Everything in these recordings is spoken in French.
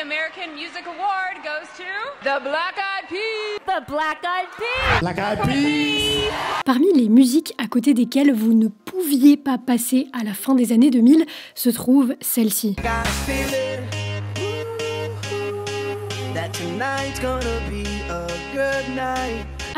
American Music Award goes to the Black Eyed Peas. The Black Eyed Peas. Black Eyed Peas. Parmi les musiques à côté desquelles vous ne pouviez pas passer à la fin des années 2000 se trouve celle-ci.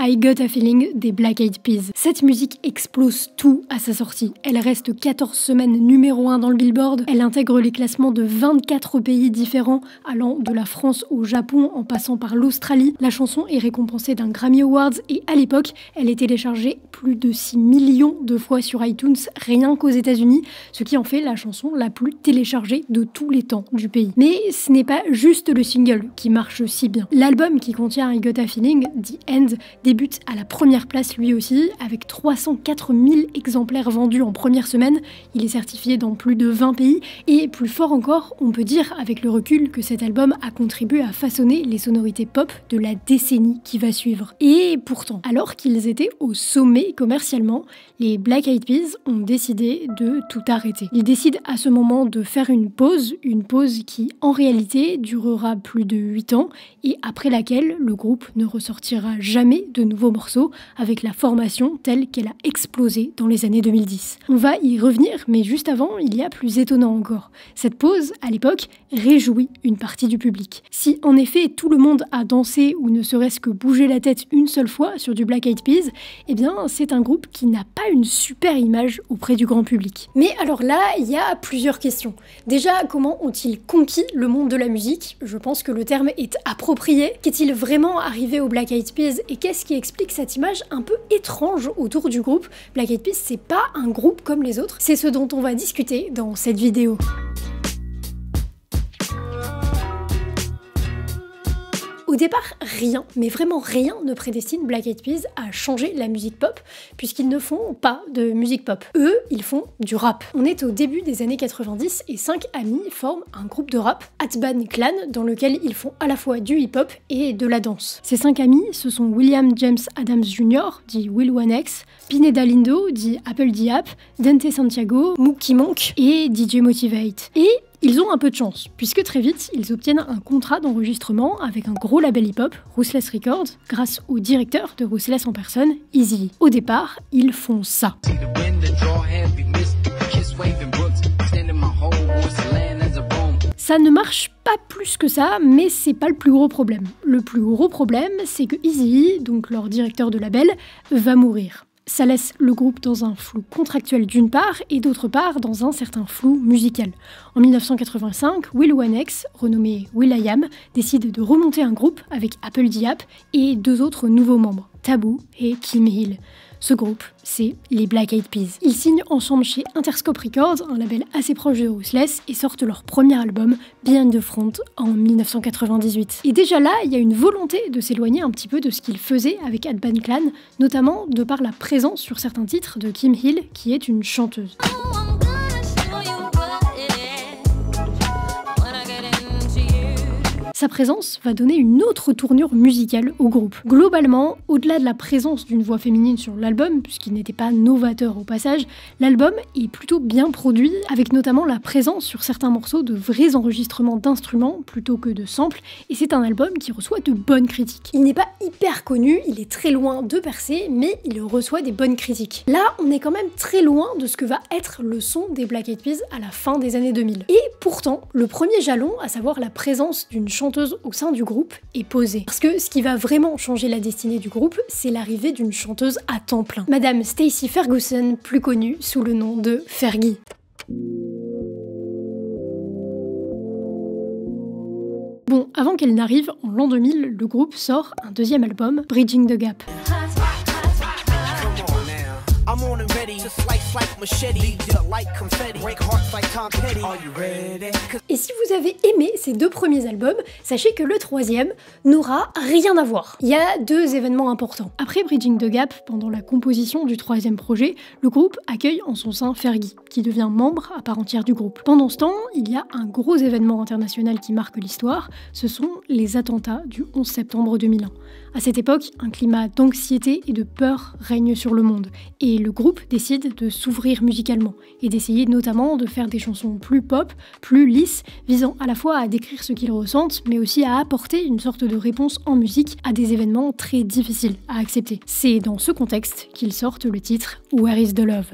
I Got a Feeling des Black Eyed Peas. Cette musique explose tout à sa sortie. Elle reste 14 semaines numéro 1 dans le Billboard. Elle intègre les classements de 24 pays différents, allant de la France au Japon en passant par l'Australie. La chanson est récompensée d'un Grammy Awards et à l'époque, elle est téléchargée plus de 6 millions de fois sur iTunes, rien qu'aux États-Unis, ce qui en fait la chanson la plus téléchargée de tous les temps du pays. Mais ce n'est pas juste le single qui marche si bien. L'album qui contient I Got a Feeling, The End, débute à la première place lui aussi, avec 304 000 exemplaires vendus en première semaine. Il est certifié dans plus de 20 pays, et plus fort encore, on peut dire avec le recul que cet album a contribué à façonner les sonorités pop de la décennie qui va suivre. Et pourtant, alors qu'ils étaient au sommet commercialement, les Black Eyed Peas ont décidé de tout arrêter. Ils décident à ce moment de faire une pause qui en réalité durera plus de 8 ans, et après laquelle le groupe ne ressortira jamais de nouveaux morceaux avec la formation telle qu'elle a explosé dans les années 2010. On va y revenir, mais juste avant, il y a plus étonnant encore. Cette pause, à l'époque, réjouit une partie du public. Si en effet tout le monde a dansé ou ne serait-ce que bougé la tête une seule fois sur du Black Eyed Peas, eh bien c'est un groupe qui n'a pas une super image auprès du grand public. Mais alors là, il y a plusieurs questions. Déjà, comment ont-ils conquis le monde de la musique? Je pense que le terme est approprié. Qu'est-il vraiment arrivé aux Black Eyed Peas et qu'est-ce qui explique cette image un peu étrange autour du groupe? Black Eyed Peas, c'est pas un groupe comme les autres, c'est ce dont on va discuter dans cette vidéo. Au départ, rien, mais vraiment rien ne prédestine Black Eyed Peas à changer la musique pop, puisqu'ils ne font pas de musique pop. Eux, ils font du rap. On est au début des années 90 et 5 amis forment un groupe de rap, Atban Clan, dans lequel ils font à la fois du hip-hop et de la danse. Ces 5 amis, ce sont William James Adams Jr., dit Will 1X, Pineda Lindo, dit Apple Diap, Dante Santiago, Mookie Monk et DJ Motivate. Et ils ont un peu de chance, puisque très vite, ils obtiennent un contrat d'enregistrement avec un gros label hip-hop, Ruthless Records, grâce au directeur de Ruthless en personne, Eazy. Au départ, ils font ça. Ça ne marche pas plus que ça, mais c'est pas le plus gros problème. Le plus gros problème, c'est que Eazy, donc leur directeur de label, va mourir. Ça laisse le groupe dans un flou contractuel d'une part, et d'autre part dans un certain flou musical. En 1985, Will 1X, renommé will.i.am, décide de remonter un groupe avec Apple Diap et 2 autres nouveaux membres, Taboo et Kim Hill. Ce groupe, c'est les Black Eyed Peas. Ils signent ensemble chez Interscope Records, un label assez proche de Ruthless, et sortent leur premier album, Behind the Front, en 1998. Et déjà là, il y a une volonté de s'éloigner un petit peu de ce qu'ils faisaient avec Atban Clan, notamment de par la présence sur certains titres de Kim Hill, qui est une chanteuse. Sa présence va donner une autre tournure musicale au groupe. Globalement, au-delà de la présence d'une voix féminine sur l'album, puisqu'il n'était pas novateur au passage, l'album est plutôt bien produit, avec notamment la présence sur certains morceaux de vrais enregistrements d'instruments plutôt que de samples, et c'est un album qui reçoit de bonnes critiques. Il n'est pas hyper connu, il est très loin de percer, mais il reçoit des bonnes critiques. Là, on est quand même très loin de ce que va être le son des Black Eyed Peas à la fin des années 2000. Et pourtant, le premier jalon, à savoir la présence d'une chanteuse au sein du groupe, est posée. Parce que ce qui va vraiment changer la destinée du groupe, c'est l'arrivée d'une chanteuse à temps plein. Madame Stacey Ferguson, plus connue sous le nom de Fergie. Bon, avant qu'elle n'arrive, en l'an 2000, le groupe sort un deuxième album, Bridging the Gap. Et si vous avez aimé ces 2 premiers albums, sachez que le 3e n'aura rien à voir. Il y a 2 événements importants. Après Bridging the Gap, pendant la composition du 3e projet, le groupe accueille en son sein Fergie, qui devient membre à part entière du groupe. Pendant ce temps, il y a un gros événement international qui marque l'histoire, ce sont les attentats du 11 septembre 2001. À cette époque, un climat d'anxiété et de peur règne sur le monde, et le groupe décide de s'ouvrir s'ouvrir musicalement et d'essayer notamment de faire des chansons plus pop, plus lisses, visant à la fois à décrire ce qu'ils ressentent, mais aussi à apporter une sorte de réponse en musique à des événements très difficiles à accepter. C'est dans ce contexte qu'ils sortent le titre Where is the Love.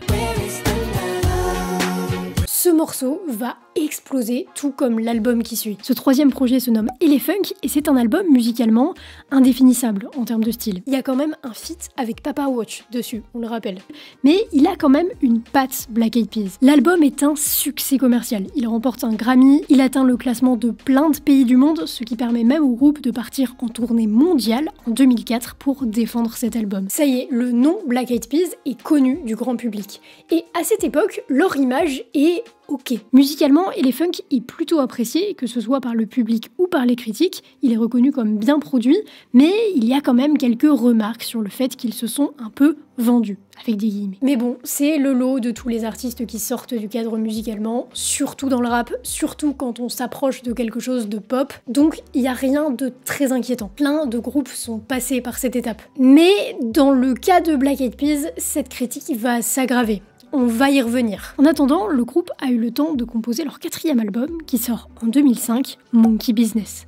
Ce morceau va exploser, tout comme l'album qui suit. Ce troisième projet se nomme Elefunk et c'est un album musicalement indéfinissable en termes de style. Il y a quand même un feat avec Papa Roach dessus, on le rappelle. Mais il a quand même une patte Black Eyed Peas. L'album est un succès commercial. Il remporte un Grammy, il atteint le classement de plein de pays du monde, ce qui permet même au groupe de partir en tournée mondiale en 2004 pour défendre cet album. Ça y est, le nom Black Eyed Peas est connu du grand public. Et à cette époque, leur image est ok. Musicalement, Elefunk est plutôt apprécié, que ce soit par le public ou par les critiques. Il est reconnu comme bien produit, mais il y a quand même quelques remarques sur le fait qu'ils se sont un peu vendus, avec des guillemets. Mais bon, c'est le lot de tous les artistes qui sortent du cadre musicalement, surtout dans le rap, surtout quand on s'approche de quelque chose de pop, donc il n'y a rien de très inquiétant. Plein de groupes sont passés par cette étape. Mais dans le cas de Black Eyed Peas, cette critique va s'aggraver. On va y revenir. En attendant, le groupe a eu le temps de composer leur quatrième album, qui sort en 2005, Monkey Business.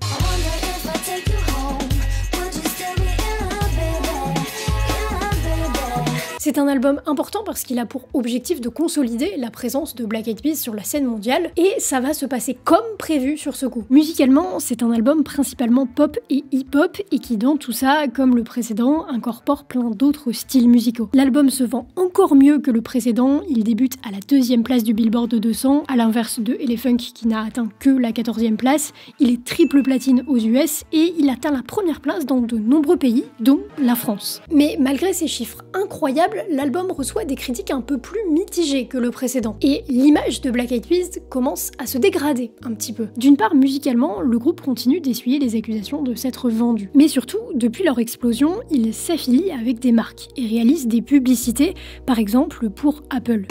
C'est un album important parce qu'il a pour objectif de consolider la présence de Black Eyed Peas sur la scène mondiale et ça va se passer comme prévu sur ce coup. Musicalement, c'est un album principalement pop et hip-hop et qui dans tout ça, comme le précédent, incorpore plein d'autres styles musicaux. L'album se vend encore mieux que le précédent, il débute à la 2e place du Billboard 200, à l'inverse de Elefunk qui n'a atteint que la 14e place. Il est triple platine aux US et il atteint la 1re place dans de nombreux pays, dont la France. Mais malgré ces chiffres incroyables, l'album reçoit des critiques un peu plus mitigées que le précédent. Et l'image de Black Eyed Peas commence à se dégrader un petit peu. D'une part, musicalement, le groupe continue d'essuyer les accusations de s'être vendu. Mais surtout, depuis leur explosion, ils s'affilient avec des marques et réalisent des publicités, par exemple pour Apple.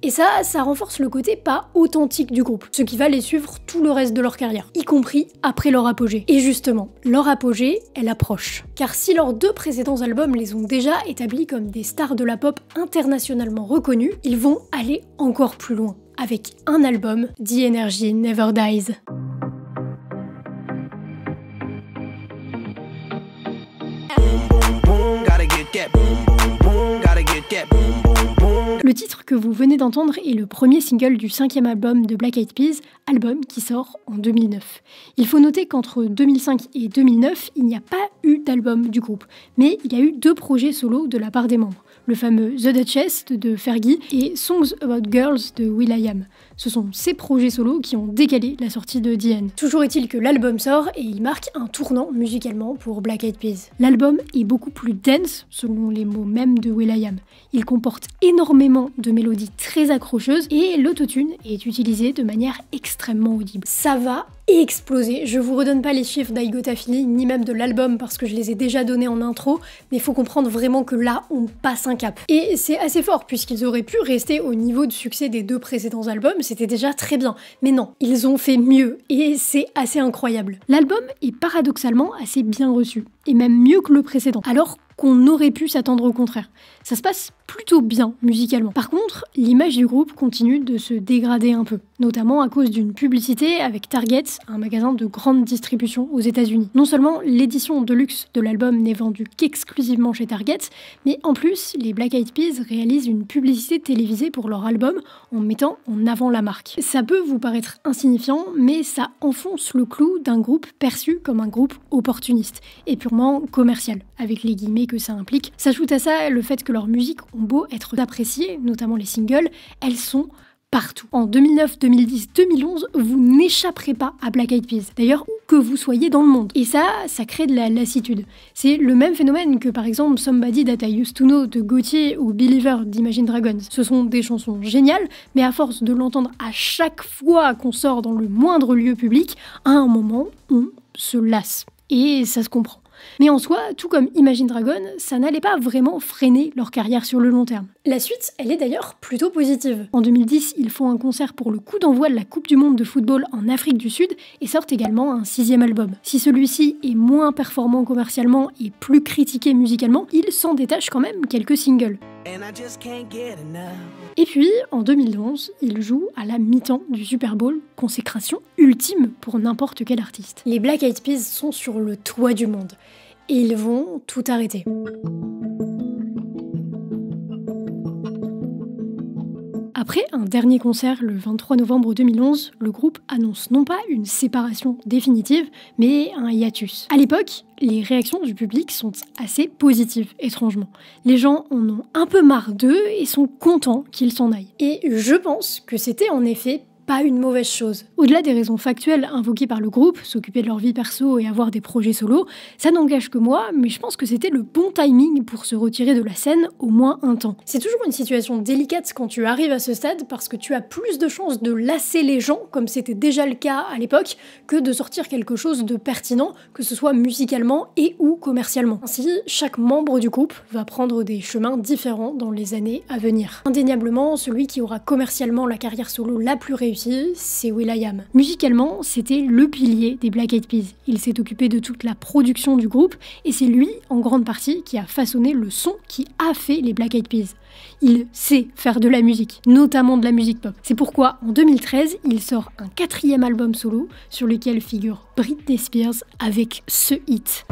Et ça renforce le côté pas authentique du groupe, ce qui va les suivre tout le reste de leur carrière, y compris après leur apogée. Et justement, leur apogée, elle approche. Car si leurs 2 précédents albums les ont déjà établis comme des stars de la pop internationalement reconnues, ils vont aller encore plus loin, avec un album, The Energy Never Dies. Le titre que vous venez d'entendre est le premier single du 5e album de Black Eyed Peas, album qui sort en 2009. Il faut noter qu'entre 2005 et 2009, il n'y a pas eu d'album du groupe, mais il y a eu 2 projets solo de la part des membres, le fameux The Duchess de Fergie et Songs About Girls de will.i.am. Ce sont ces projets solos qui ont décalé la sortie de The End. Toujours est-il que l'album sort et il marque un tournant musicalement pour Black Eyed Peas. L'album est beaucoup plus dense, selon les mots même de will.i.am. Il comporte énormément de mélodies très accrocheuses et l'autotune est utilisé de manière extrêmement audible. Ça va exploser. Je vous redonne pas les chiffres d'I Got a Feeling ni même de l'album parce que je les ai déjà donnés en intro, mais il faut comprendre vraiment que là on passe un cap. Et c'est assez fort puisqu'ils auraient pu rester au niveau de succès des 2 précédents albums, c'était déjà très bien. Mais non, ils ont fait mieux et c'est assez incroyable. L'album est paradoxalement assez bien reçu et même mieux que le précédent, alors qu'on aurait pu s'attendre au contraire. Ça se passe plutôt bien musicalement. Par contre, l'image du groupe continue de se dégrader un peu, notamment à cause d'une publicité avec Target, un magasin de grande distribution aux États-Unis. Non seulement l'édition de luxe de l'album n'est vendue qu'exclusivement chez Target, mais en plus, les Black Eyed Peas réalisent une publicité télévisée pour leur album en mettant en avant la marque. Ça peut vous paraître insignifiant, mais ça enfonce le clou d'un groupe perçu comme un groupe opportuniste et purement commercial, avec les guillemets que ça implique. S'ajoute à ça le fait que leurs musiques ont beau être appréciées, notamment les singles, elles sont partout. En 2009, 2010, 2011, vous n'échapperez pas à Black Eyed Peas. D'ailleurs, où que vous soyez dans le monde. Et ça crée de la lassitude. C'est le même phénomène que par exemple Somebody That I Used to Know de Gauthier ou Believer d'Imagine Dragons. Ce sont des chansons géniales, mais à force de l'entendre à chaque fois qu'on sort dans le moindre lieu public, à un moment, on se lasse. Et ça se comprend. Mais en soi, tout comme Imagine Dragon, ça n'allait pas vraiment freiner leur carrière sur le long terme. La suite, elle est d'ailleurs plutôt positive. En 2010, ils font un concert pour le coup d'envoi de la Coupe du Monde de football en Afrique du Sud et sortent également un 6e album. Si celui-ci est moins performant commercialement et plus critiqué musicalement, il s'en détache quand même quelques singles. Et puis, en 2011, ils jouent à la mi-temps du Super Bowl, consécration ultime pour n'importe quel artiste. Les Black Eyed Peas sont sur le toit du monde et ils vont tout arrêter. Après un dernier concert le 23 novembre 2011, le groupe annonce non pas une séparation définitive, mais un hiatus. À l'époque, les réactions du public sont assez positives, étrangement. Les gens en ont un peu marre d'eux et sont contents qu'ils s'en aillent. Et je pense que c'était en effet pas une mauvaise chose. Au-delà des raisons factuelles invoquées par le groupe, s'occuper de leur vie perso et avoir des projets solos, ça n'engage que moi, mais je pense que c'était le bon timing pour se retirer de la scène au moins un temps. C'est toujours une situation délicate quand tu arrives à ce stade parce que tu as plus de chances de lasser les gens, comme c'était déjà le cas à l'époque, que de sortir quelque chose de pertinent, que ce soit musicalement et ou commercialement. Ainsi, chaque membre du groupe va prendre des chemins différents dans les années à venir. Indéniablement, celui qui aura commercialement la carrière solo la plus réussie, c'est will.i.am. Musicalement, c'était le pilier des Black Eyed Peas. Il s'est occupé de toute la production du groupe et c'est lui, en grande partie, qui a façonné le son qui a fait les Black Eyed Peas. Il sait faire de la musique, notamment de la musique pop. C'est pourquoi, en 2013, il sort un 4e album solo sur lequel figure Britney Spears avec ce hit.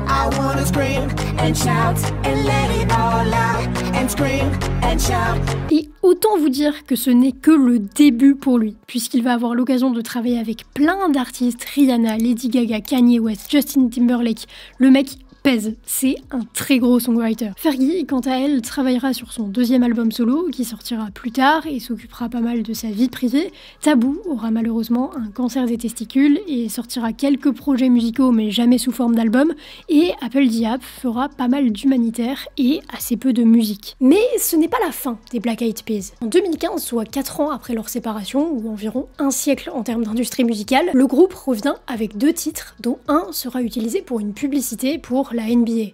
Et autant vous dire que ce n'est que le début pour lui, puisqu'il va avoir l'occasion de travailler avec plein d'artistes, Rihanna, Lady Gaga, Kanye West, Justin Timberlake. Le mec pèse, c'est un très gros songwriter. Fergie, quant à elle, travaillera sur son 2e album solo, qui sortira plus tard et s'occupera pas mal de sa vie privée. Taboo aura malheureusement un cancer des testicules et sortira quelques projets musicaux, mais jamais sous forme d'album. Et Apple Diab fera pas mal d'humanitaire et assez peu de musique. Mais ce n'est pas la fin des Black Eyed Peas. En 2015, soit 4 ans après leur séparation, ou environ un siècle en termes d'industrie musicale, le groupe revient avec 2 titres, dont un sera utilisé pour une publicité pour la NBA.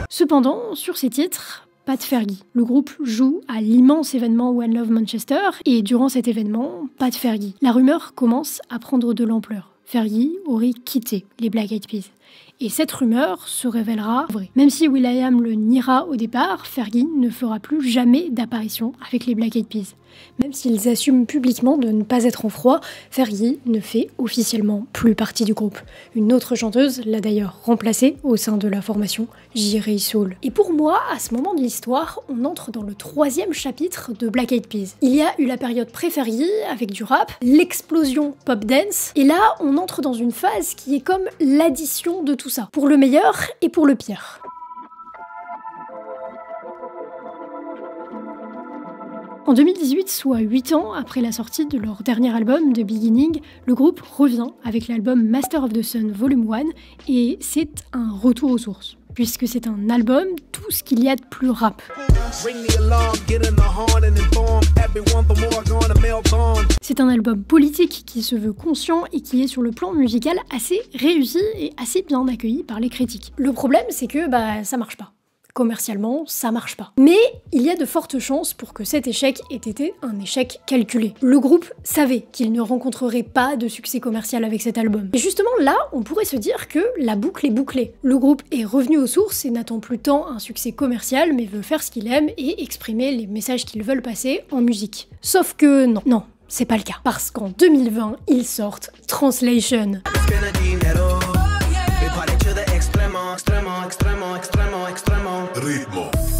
Cependant, sur ces titres, pas de Fergie. Le groupe joue à l'immense événement One Love Manchester et durant cet événement, pas de Fergie. La rumeur commence à prendre de l'ampleur. Fergie aurait quitté les Black Eyed Peas. Et cette rumeur se révélera vraie. Même si will.i.am le niera au départ, Fergie ne fera plus jamais d'apparition avec les Black Eyed Peas. Même s'ils assument publiquement de ne pas être en froid, Fergie ne fait officiellement plus partie du groupe. Une autre chanteuse l'a d'ailleurs remplacée au sein de la formation J.Ray Soul. Et pour moi, à ce moment de l'histoire, on entre dans le 3e chapitre de Black Eyed Peas. Il y a eu la période pré-Fergie avec du rap, l'explosion pop dance, et là on entre dans une phase qui est comme l'addition de tout ça, pour le meilleur et pour le pire. En 2018, soit 8 ans après la sortie de leur dernier album, The Beginning, le groupe revient avec l'album Master of the Sun Volume 1 et c'est un retour aux sources, puisque c'est un album, tout ce qu'il y a de plus rap. C'est un album politique qui se veut conscient et qui est sur le plan musical assez réussi et assez bien accueilli par les critiques. Le problème, c'est que ça marche pas. Commercialement, ça marche pas. Mais il y a de fortes chances pour que cet échec ait été un échec calculé. Le groupe savait qu'il ne rencontrerait pas de succès commercial avec cet album. Et justement là, on pourrait se dire que la boucle est bouclée. Le groupe est revenu aux sources et n'attend plus tant un succès commercial, mais veut faire ce qu'il aime et exprimer les messages qu'ils veulent passer en musique. Sauf que non, c'est pas le cas. Parce qu'en 2020, ils sortent Translation.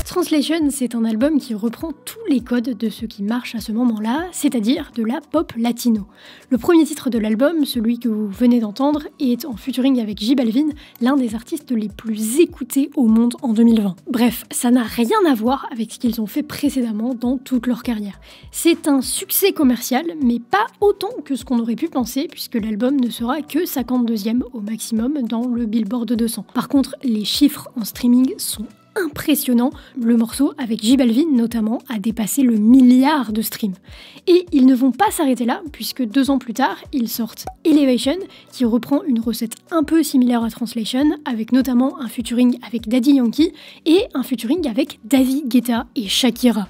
Translation, c'est un album qui reprend tous les codes de ce qui marche à ce moment-là, c'est-à-dire de la pop latino. Le premier titre de l'album, celui que vous venez d'entendre, est en featuring avec J Balvin, l'un des artistes les plus écoutés au monde en 2020. Bref, ça n'a rien à voir avec ce qu'ils ont fait précédemment dans toute leur carrière. C'est un succès commercial, mais pas autant que ce qu'on aurait pu penser, puisque l'album ne sera que 52e au maximum dans le Billboard 200. Par contre, les chiffres en streaming sont impressionnant. Le morceau avec J Balvin notamment a dépassé le milliard de streams. Et ils ne vont pas s'arrêter là, puisque 2 ans plus tard, ils sortent Elevation, qui reprend une recette un peu similaire à Translation, avec notamment un featuring avec Daddy Yankee et un featuring avec David Guetta et Shakira.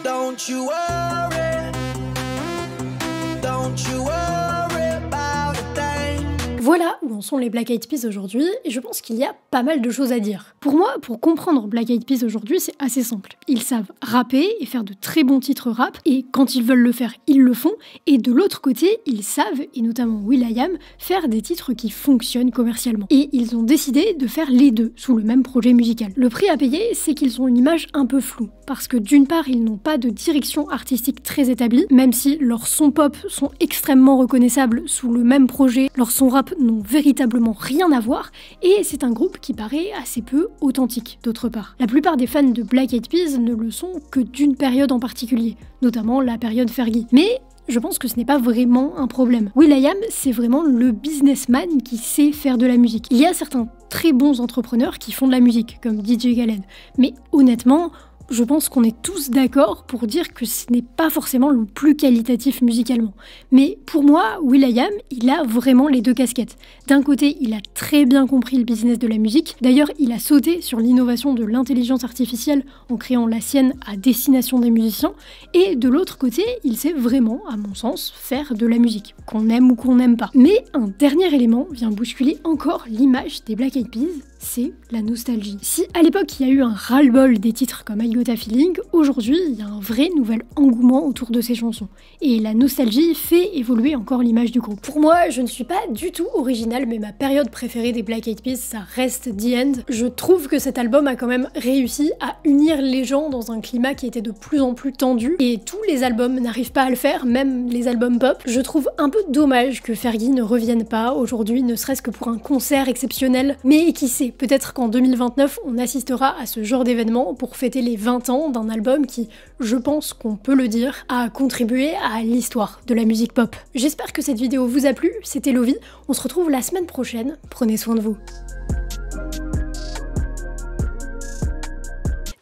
Voilà où en sont les Black Eyed Peas aujourd'hui, et je pense qu'il y a pas mal de choses à dire. Pour moi, pour comprendre Black Eyed Peas aujourd'hui, c'est assez simple. Ils savent rapper et faire de très bons titres rap, et quand ils veulent le faire, ils le font, et de l'autre côté, ils savent, et notamment will.i.am, faire des titres qui fonctionnent commercialement. Et ils ont décidé de faire les deux sous le même projet musical. Le prix à payer, c'est qu'ils ont une image un peu floue, parce que d'une part, ils n'ont pas de direction artistique très établie, même si leurs sons pop sont extrêmement reconnaissables sous le même projet, leurs sons rap n'ont véritablement rien à voir, et c'est un groupe qui paraît assez peu authentique d'autre part. La plupart des fans de Black Eyed Peas ne le sont que d'une période en particulier, notamment la période Fergie. Mais je pense que ce n'est pas vraiment un problème. will.i.am, c'est vraiment le businessman qui sait faire de la musique. Il y a certains très bons entrepreneurs qui font de la musique, comme DJ Khaled, mais honnêtement, je pense qu'on est tous d'accord pour dire que ce n'est pas forcément le plus qualitatif musicalement. Mais pour moi, will.i.am, il a vraiment les deux casquettes. D'un côté, il a très bien compris le business de la musique. D'ailleurs, il a sauté sur l'innovation de l'intelligence artificielle en créant la sienne à destination des musiciens. Et de l'autre côté, il sait vraiment, à mon sens, faire de la musique, qu'on aime ou qu'on n'aime pas. Mais un dernier élément vient bousculer encore l'image des Black Eyed Peas, c'est la nostalgie. Si à l'époque il y a eu un ras-le-bol des titres comme I Got a Feeling, aujourd'hui il y a un vrai nouvel engouement autour de ces chansons. Et la nostalgie fait évoluer encore l'image du groupe. Pour moi, je ne suis pas du tout originale, mais ma période préférée des Black Eyed Peas, ça reste The End. Je trouve que cet album a quand même réussi à unir les gens dans un climat qui était de plus en plus tendu. Et tous les albums n'arrivent pas à le faire, même les albums pop. Je trouve un peu dommage que Fergie ne revienne pas aujourd'hui, ne serait-ce que pour un concert exceptionnel. Mais qui sait, peut-être qu'en 2029, on assistera à ce genre d'événement pour fêter les 20 ans d'un album qui, je pense qu'on peut le dire, a contribué à l'histoire de la musique pop. J'espère que cette vidéo vous a plu, c'était Lovie, on se retrouve la semaine prochaine, prenez soin de vous.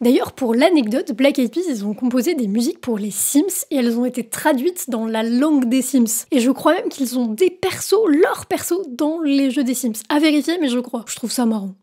D'ailleurs, pour l'anecdote, Black Eyed Peas, ils ont composé des musiques pour les Sims et elles ont été traduites dans la langue des Sims. Et je crois même qu'ils ont des persos, leurs persos, dans les jeux des Sims. À vérifier, mais je crois. Je trouve ça marrant.